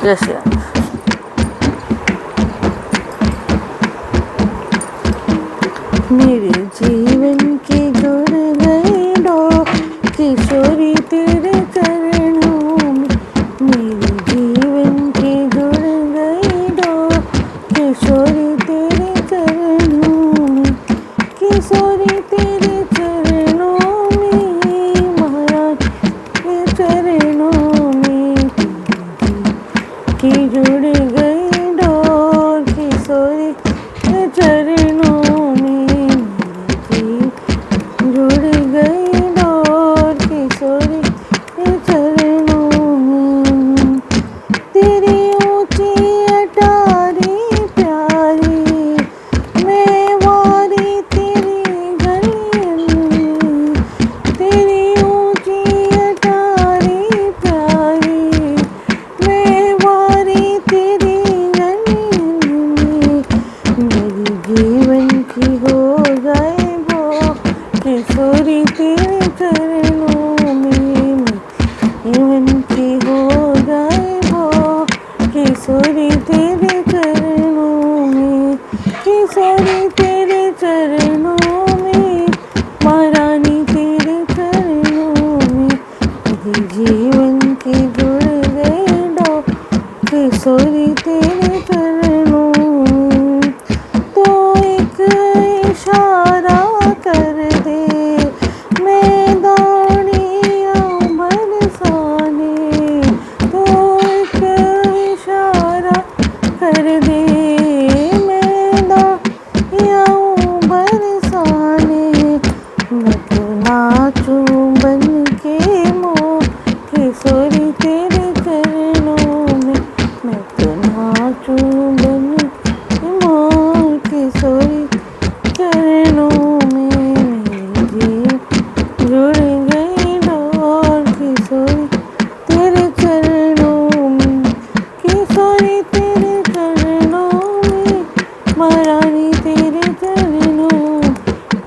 जैसे मेरे जीवन की जुड़ गई डोर किशोरी तेरे चरणों में। मेरे जीवन की जुड़ गई डोर किशोरी तेरे चरणों में। किशोरी तेरे चरणों में महाराज के चरणों में। की जुड़ गई डोर किशोरी के चरणों में। जुड़ गई डोर किशोरी के चरणों में। तेरी ऊंची अटारी प्यारी मैं वारी तेरी गलियन। तेरी ऊंची अटारी प्यारी मैं वारी तेरी गलियन। मेरी जीवन की हो जाए वो किशोरी तेरे चरणों में। जीवन की हो जाए वो किशोरी तेरे चरणों में। किशोरी तेरे चरणों में महारानी तेरे चरणों में। मेरे जीवन की जुड़ गई डोर किशोरी तेरे चरणों में। तो एक इशारा कर दे मैं दौड़ी आऊं बरसाने। तो एक इशारा कर दे मैं दौड़ी आऊं बरसाने। मैं तो नाचूं बन के मोर किशोरी तेरे चरणों में। मैं तो नाचूं बन के मोर किशोरी चरणों में। मेरी जुड़ गई डोर किशोरी तेरे चरणों में। किशोरी तेरे चरणों में महारानी तेरे चरणों।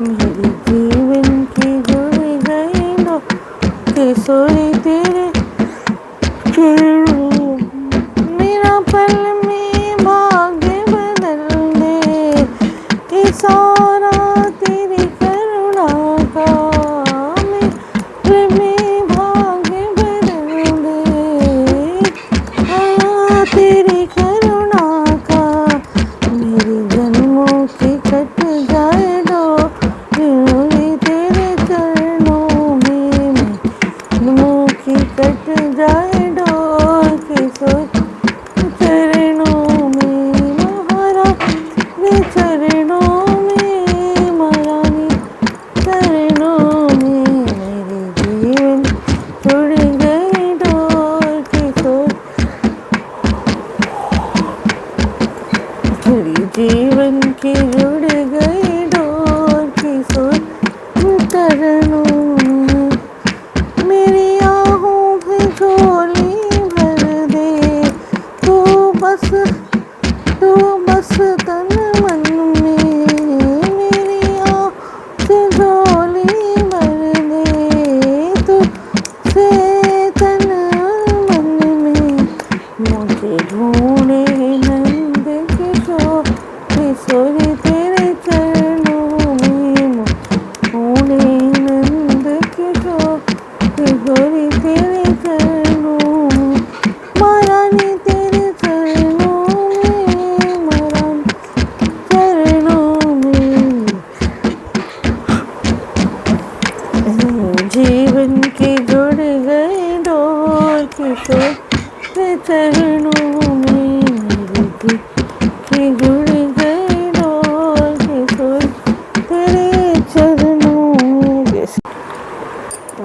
मेरे जीवन की जुड़ गई डोर किशोरी तेरे चरणों। मेरा पल में भाग्य बदल दे इशारा तेरी करुणा का। मेरे में भाग्य बदल दे तेरी करुणा का। मेरे जन्मों की कट जाए डोर तेरे चरणों में। जन्मों की कट जाए डोर किशोरी चरणों में महारानी चरणों में। महारानी चरणों में। मेरे जीवन जुड़ गई डोर किशोरी जीवन की जुड़ गई डोर किशोरी चरणों में। मेरी आहों की झोली भर दे तू बस तन मन में। मेरी आहों की झोली भर दे तू से तन मन में। मुझे ढूंढे नंद किशोर किशोरी तेरे चरणों में। ढूंढे नंद किशोर किशोरी तेरे चरणों में। महारानी तेरे चरणों में। महारानी चरणों में। जीवन की जुड़ गई डोर किशोर के चरणों में। मेरी की जुड़ गई डोर किशोर तेरे चरणों में।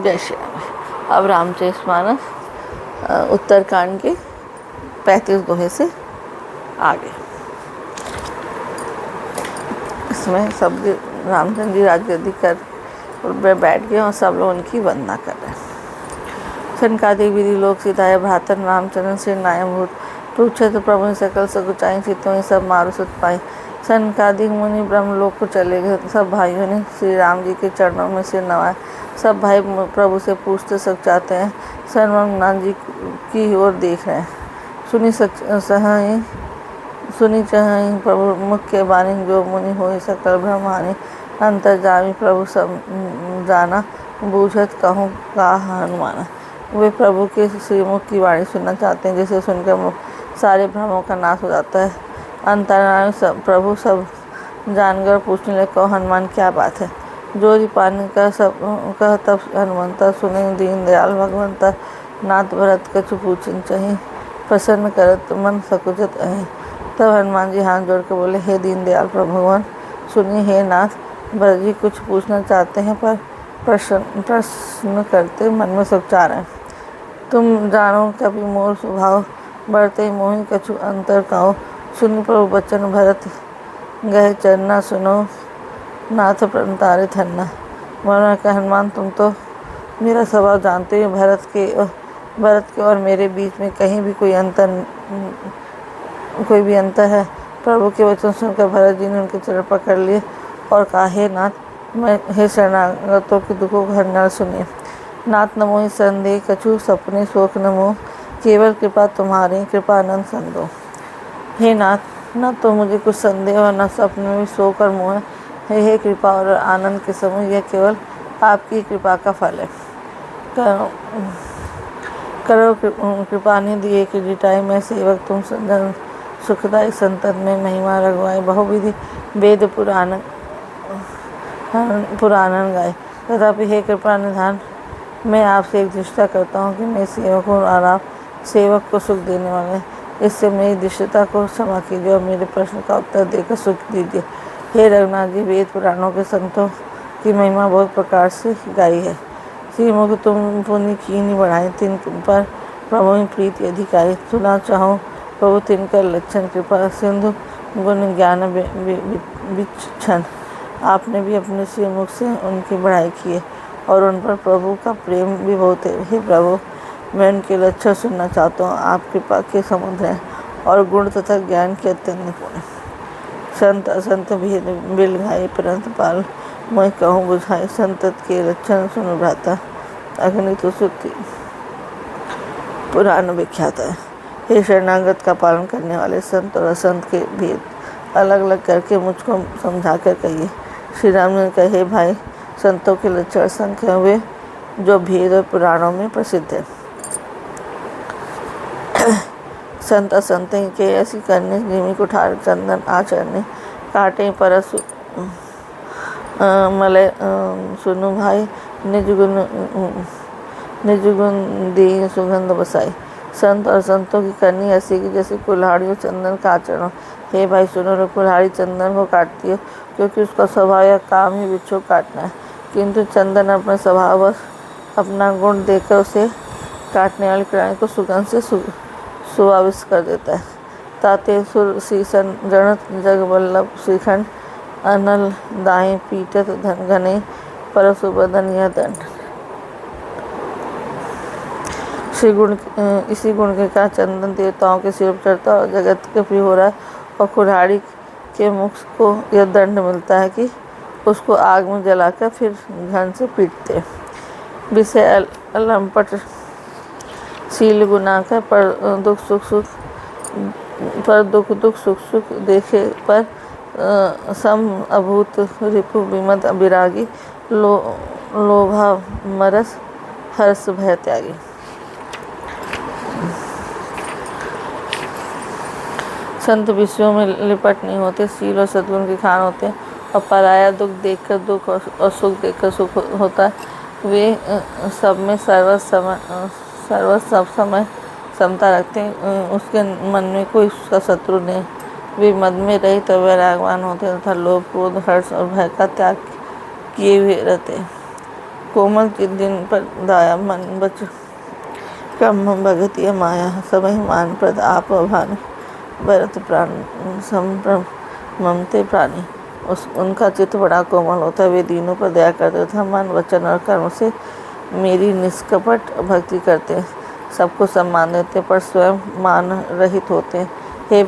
जय श्री राम। अब रामचरितमानस उत्तरकांड के 35 दोहे से आगे। इसमें सब रामचंद्र जी राजगद्दी कर बैठ गए और सब लोग उनकी वंदना कर रहे हैं। सनकादिक विधि लोक सिधाय भ्रातर रामचरण से नायभूत टूछे तो प्रभु सकल सकुचाई चित्तों ये सब मारू सुत पाई। सनकादिक मुनि ब्रह्मलोक को चले गए। सब भाइयों ने श्री राम जी के चरणों में सिर नवाया। सब भाई प्रभु से पूछते सब चाहते हैं। सर्वनाथ जी की ओर देख रहे हैं। सुनी चाहि प्रभु मुख्य बानी, जो मुनि होई सकल ब्रह्मानी। अंतर्जामी प्रभु सब जाना, बूझत कहूँ का हनुमाना। वे प्रभु के श्रीमुख की वाणी सुनना चाहते हैं, जिसे सुनकर सारे भ्रमों का नाश हो जाता है। अंतर्यामी प्रभु सब जानकर पूछने लगे, कहो हनुमान क्या बात है। जोरी पानी का सब कह तब हनुमंता, सुने दीन दयाल भगवंता। नाथ भरत कछु पूछन चाहि, प्रसन्न करत मन सकुचत अहि। तब हनुमान जी हाथ जोड़ के बोले, हे दीन दयाल प्रभु भगवान, सुनिए हे नाथ, भरत जी कुछ पूछना चाहते हैं, पर प्रश्न करते मन में सुचार है। तुम जानो कभी मोर स्वभाव, बढ़ते मोहि कछु अंतर कहो। सुन प्रभु बचन भरत, गए चरना सुनो, नाथ प्रणतारे थन्ना। वरना का हनुमान, तुम तो मेरा स्वभाव जानते हो, भरत के और मेरे बीच में कहीं भी कोई भी अंतर है। प्रभु के वचन सुनकर भरत जी ने उनके चरण पकड़ लिए और कहा, हे नाथ, मैं हे शरणागतों के दुखों को हरनाल सुनिए। नाथ न मोहि संदेह कछु, सपने शोक न मोह, केवल कृपा तुम्हारी कृपानंद संदो। हे नाथ, न तो मुझे कुछ संदेह और न सपने में शोक और मोह है। हे कृपा और आनंद के समय, यह केवल आपकी कृपा का फल है। करो कृपा निधि एक जिटाई, मैं सेवक तुम जन सुखदायी। संतत में महिमा रघुआई, बहुविधि वेद पुराणन गाए। तथापि हे कृपा निधान, मैं आपसे एक दृष्टा करता हूँ कि मैं सेवक हूँ और आप सेवक को सुख देने वाले हैं। इससे मेरी दृष्टता को क्षमा कीजिए और मेरे प्रश्न का उत्तर देकर सुख दीजिए। हे रघुनाथ जी, वेद पुराणों के संतों की महिमा बहुत प्रकार से गाई है। श्रीमुख तुम पुनि कीनी बढ़ाई, तिन पर प्रभु प्रीति अधिकारी। सुना चाहो प्रभु तिनकर लक्षण, कृपा सिंधु गुण ज्ञान विचक्षण। आपने भी अपने श्रीमुख से उनकी बढ़ाई की है और उन पर प्रभु का प्रेम भी बहुत है। हे प्रभु, मैं उनके लक्षण सुनना चाहता हूँ। आप कृपा के समुद्र हैं और गुण तथा ज्ञान के अत्यंत निपुण हैं। संत असंत भेद बिल गाए, परंत पाल मैं कहूँ बुझाए। संतत के लक्षण सुन भ्राता, अग्नि तो सुक्ति पुराण विख्यात है। हे शरणागत का पालन करने वाले, संत और असंत के भेद अलग अलग करके मुझको समझा कर कहिए। श्री राम ने कहे, हे भाई, संतों के लक्षण संख्या हुए जो भेद और पुराणों में प्रसिद्ध है। संत असंत के ऐसी करने, जिमी कुठार चंदन आचरने, काटे परस मलय सुनु भाई, निज गुण दी सुगंध बसाई। संत और संतों की करनी ऐसी कि जैसे कुल्हाड़ी चंदन का आचरण। हे भाई सुनो, कुल्हाड़ी चंदन को काटती है क्योंकि उसका स्वभाव या काम ही वृक्षों काटना है, किंतु चंदन अपने स्वभाव और अपना गुण देकर उसे काटने वाली कुल्हाड़ी को सुगंध से सुवाविष्ट कर देता है। ताते सुर सीसन जड़त जग वल्लभ, श्रीखंड अनल दाएं पीटत धन घने, परसुबदन यह दंड। इसी गुण के कारण चंदन देवताओं के सिर पर चढ़ता और जगत के प्रिय हो रहा है, और कुल्हाड़ी के मुख को यह दंड मिलता है कि उसको आग में जलाकर फिर घन से पीटते। विषय अलंपट शील गुना का, पर दुख सुख सुख देखे पर सम अभूत रिपु विमद विरागी, लोभा मरस हर्ष भय त्यागी। संत विषयों में लिपट नहीं होते, शील और सद्गुण के खान होते हैं और पराया दुख देखकर दुख और सुख देखकर सुख होता है। वे सब में सर्व समय समता रखते हैं, उसके मन में कोई उसका शत्रु नहीं। वे मद में रहित तो वैरागवान होते हैं तथा लोभ क्रोध हर्ष और भय का त्याग किए हुए रहते हैं। कोमल के दिन पर दाया मन बच कम भगतिया माया, सबहि मान प्रद आप भान, भरत प्राण संप्रम ममते प्राणी। उनका चित्त बड़ा कोमल होता है, वे दीनों पर दया करते तथा मन वचन और कर्म से मेरी निष्कपट भक्ति करते हैं। सबको सम्मान देते पर स्वयं मान रहित होते हैं। हे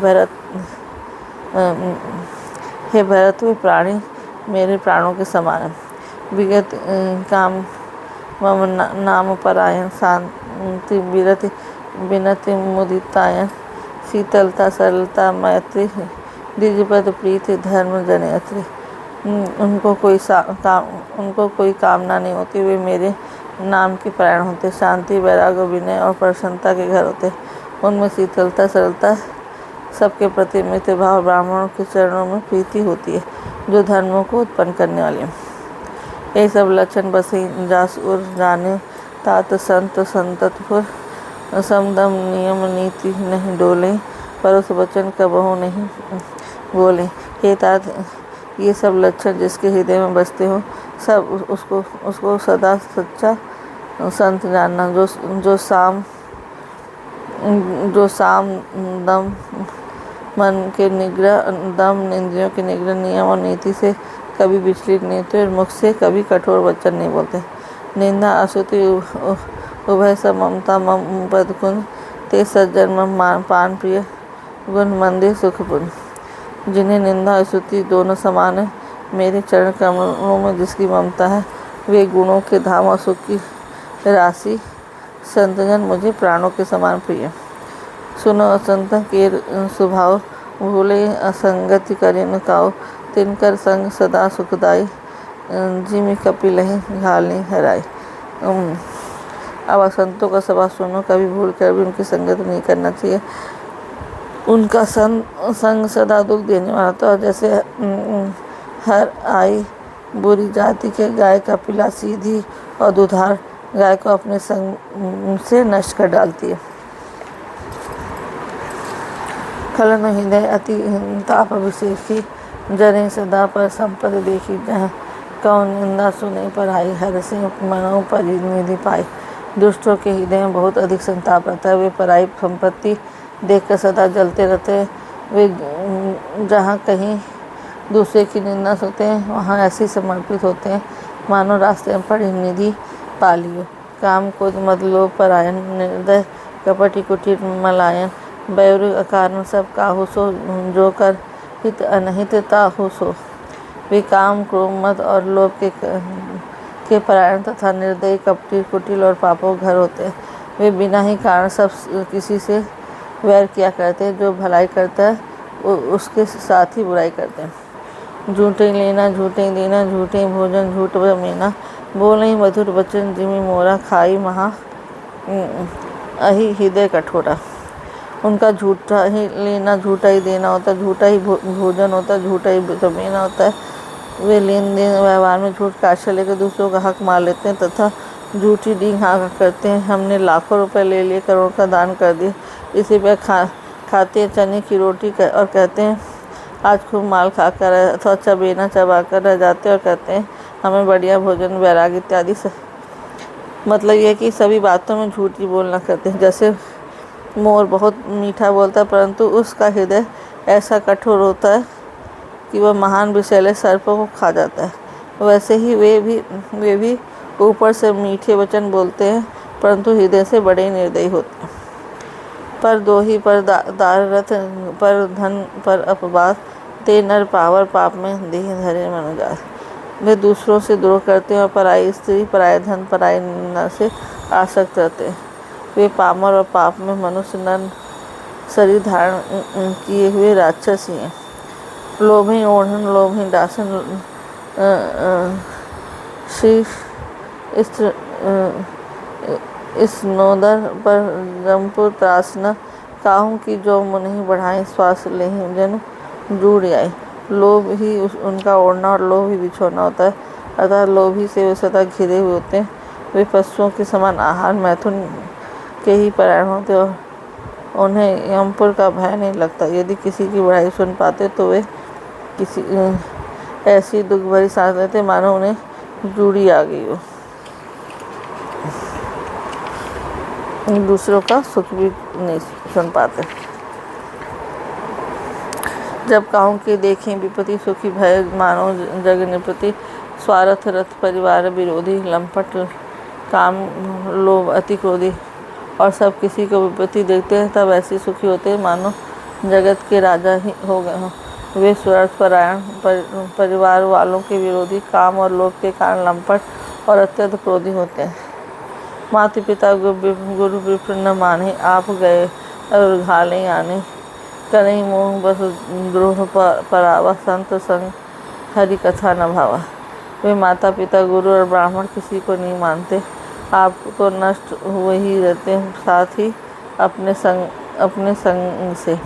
भरत, वे प्राणी मेरे प्राणों के समान हैं। विगत काम मम नाम परायण, शांति विरति विनति मुदितायन, शीतलता सरलता मैत्री द्विजपद प्रीति धर्म जनयत्री। उनको कोई कामना नहीं होती, वे मेरे नाम के परायण होते। शांति वैराग्य विनय और प्रसन्नता के घर होते। उनमें शीतलता सरलता सबके प्रति मित्र भाव ब्राह्मणों के चरणों में प्रीति होती है जो धर्मों को उत्पन्न करने वाले हैं। ये सब लक्षण बसी जास उर जाने तात संत संततपुर समदम नियम नीति नहीं डोले परोस वचन कबहु नहीं बोले। हे तात ये सब लक्षण जिसके हृदय में बसते हो सब उसको सदा सच्चा संत जानना। जो साम दम मन के निग्रह दम इंद्रियों के निग्रह नियम और नीति से कभी विचलित नहीं होते और मुख से कभी कठोर वचन नहीं बोलते। निंदा अस्तुति उभय सब ममता मम पद कुंज ते सज्जन मम पान प्रिय गुण मंदिर सुखपुंज। जिन्हें निंदा स्तुति दोनों समान है, मेरे चरण कमलों में जिसकी ममता है, वे गुणों के धाम और सुख की राशि संतजन मुझे प्राणों के समान प्रिय। सुनो असंत के स्वभाव भूले असंगति करे न काओ तिनकर संग सदा सुखदाई जिमि कपिल घालनी हराई। अब असंतों का स्वभाव सुनो, कभी भूल कर भी उनकी संगत नहीं करना चाहिए। उनका संग सदा दुख देने वाला था। और जैसे हर आई बुरी जाति के गाय कपिला सीधी और दुधार गाय को अपने संग से नष्ट कर डालती है। खलन हृदय अति ताप अभिषेकी जरे सदा पर संपद देखी। जहाँ कौन निंदा सुने पर आई हर से मनो परिनिधि पाई। दुष्टों के हृदय में बहुत अधिक संताप रहता है, वे पराई संपत्ति देखकर सदा जलते रहते हैं। वे जहाँ कहीं दूसरे की निंदा सुनते हैं वहाँ ऐसे समर्पित होते हैं मानो रास्ते में पड़ी निधि पा लियो। काम क्रोध मद लोभ परायण निर्दय कपटी कुटिर मलायन बैर अकारण सब काहू सो जो कर हित अनहित ताहू सो। वे काम क्रोध मद और लोभ के परायण तथा निर्दयी कपटी कुटिल और पापों घर होते हैं। वे बिना ही कारण सब किसी से वैर किया करते हैं। जो भलाई करता है उसके साथ ही बुराई करते हैं। झूठे लेना झूठे देना झूठे भोजन झूठ मेना बोले ही मधुर वचन जिमि मोरा खाई महा अहि हृदय कठोरा। उनका झूठा ही लेना झूठा ही देना होता है, झूठा ही भोजन होता है, झूठा ही मेना होता है। वे लेन देन व्यवहार में झूठ का आश्रय लेकर दूसरों का हक मार लेते हैं तथा झूठी डींग हाँ करते हैं। हमने लाखों रुपए ले लिए, करोड़ का दान कर दिए, इसी पे खाते हैं चने की रोटी और कहते हैं आज खूब माल खा कर अथवा चबेना चबा कर रह जाते हैं और कहते हैं हमें बढ़िया भोजन वैराग इत्यादि से। मतलब यह कि सभी बातों में झूठ ही बोलना करते हैं। जैसे मोर बहुत मीठा बोलता है परंतु उसका हृदय ऐसा कठोर होता है कि वह महान विषैले सर्पों को खा जाता है, वैसे ही वे भी ऊपर से मीठे वचन बोलते हैं परंतु हृदय से बड़े निर्दयी होते हैं। पर दोही पर दाररथ पर धन पर अपवाद ते नर पावर पाप में देह धरे मनुजात। वे दूसरों से द्रोह करते हैं और पराई स्त्री पराय धन पराई निंदा से आसक्त रहते हैं। वे पामर और पाप में मनुष्य नर शरीर धारण किए हुए राक्षस ही हैं। लोभी ओढ़न लोभी दासन श्री स्नोदर पर जमपुर त्रासना काहूँ की जो मुनि बढ़ाएं श्वास ले जन जुड़ आए। लोभ ही उनका ओढ़ना और लोभ ही बिछोना होता है, अतः लोभी से वे सदा घिरे हुए होते हैं। वे पशुओं के समान आहार मैथुन के ही परायण होते और उन्हें यमपुर का भय नहीं लगता। यदि किसी की बढ़ाई सुन पाते तो वे किसी ऐसी दुख भरी सांस लेते मानो उन्हें जूड़ी आ गई हो। दूसरों का सुख भी नहीं सुन पाते। जब कहूँ कि देखें विपत्ति सुखी भय मानो जग निपति स्वार्थ रथ परिवार विरोधी लंपट काम लोभ अति क्रोधी। और सब किसी को विपत्ति देखते हैं तब ऐसे सुखी होते हैं मानो जगत के राजा ही हो गए हों। वे स्वार्थ परायण परिवार वालों के विरोधी काम और लोभ के कारण लंपट और अत्यंत क्रोधी होते हैं। माता पिता गुरु विप्र न माने आप गए और घाले आने करई मोह बस द्रोह परावा, संत संग हरि कथा न भावा। वे माता पिता गुरु और ब्राह्मण किसी को नहीं मानते, आप तो नष्ट हुए ही रहते हैं, साथ ही अपने संग से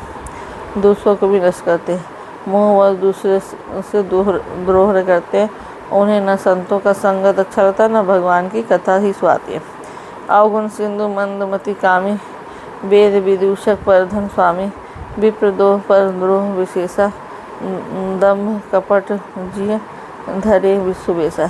दूसरों को भी नष्ट करते। मोह व दूसरे से द्रोह करते हैं, उन्हें न संतों का संगत अच्छा लगता, न भगवान की कथा ही सुहाती है। अवगुण सिंधु मंदमति कामी, वेद विदूषक पर धन स्वामी। विप्रदोह पर द्रोह विशेषा, दम्भ कपट जिय धरे विश्ववेशा।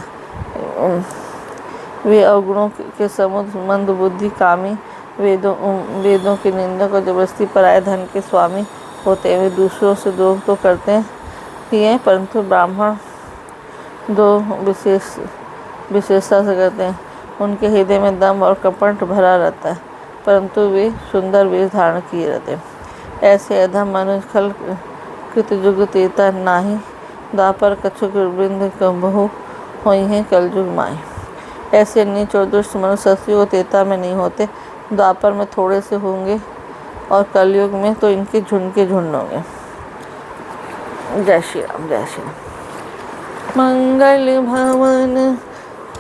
वे अवगुणों के समुद्र, मंद बुद्धि कामी, वेदों के निंदक और जबरदस्ती पराये धन के स्वामी होते हैं। वे दूसरों से द्रोह तो करते ही हैं, परंतु ब्राह्मण दो विशेषता से करते हैं। उनके हृदय में दम्भ और कपट भरा रहता है, परंतु वे सुंदर वेश धारण किए रहते हैं। ऐसे अधम मनुष्य खल कृत जुग तेता नाही, द्वापर कछुक वृंद बहु हुई हैं कलयुग माई। ऐसे नीच और दुष्ट मनुष्य सतयुग तेता में नहीं होते, द्वापर में थोड़े से होंगे और कलयुग में तो इनके झुंड के झुंड होंगे। जय श्री राम, जय श्री राम। मंगल भवन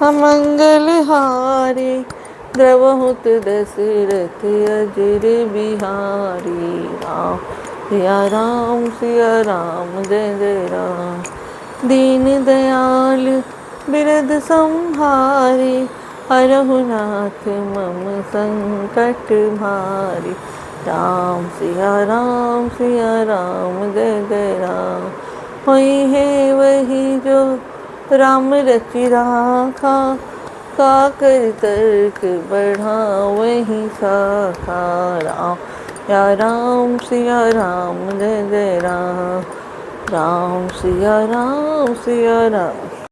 अमंगल हारी, द्रवहुत दशरथ अजर बिहारी। राम सिया राम सिया राम, जय जय राम। दीन दयाल बिरद संहारी, हरहु नाथ मम संकट भारी। राम सिया राम सिया राम, जय जय राम। होई है वही जो राम रचि राखा, काकर तर्क बढ़ा वही साखा। राम या राम सिया राम, जय जय राम। राम सिया राम सिया राम।